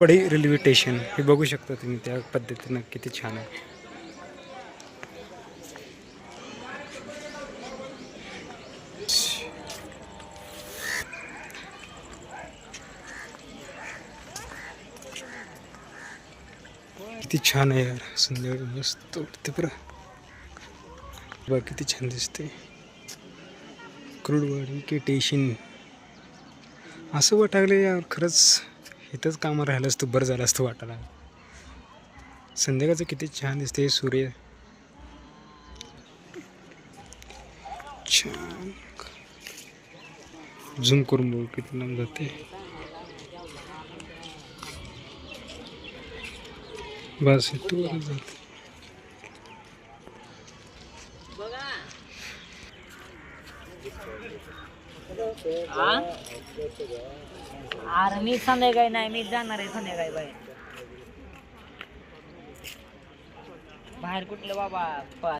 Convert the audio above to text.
पडी railway station हे बघू शकता तुम्ही, त्या पद्धतीनं किती छान आहे. किती छान आहे यार, संध्याकाळी मस्त वाटते बरं. बघ किती छान दिसते. क्रूडवाडी के स्टेशन असं वाटायला यार, खरंच इथंच कामं राहिलं असतं बरं झालं असतं वाटायला. संध्याकाळचं किती छान दिसते सूर्य. छान झूम करून बघू किती लांब जाते. बस इथून जाते. अरे मी संध्याकाळी नाही, मी जाणार आहे संध्याकाळी बाहेर. बाहेर कुठलं बाबा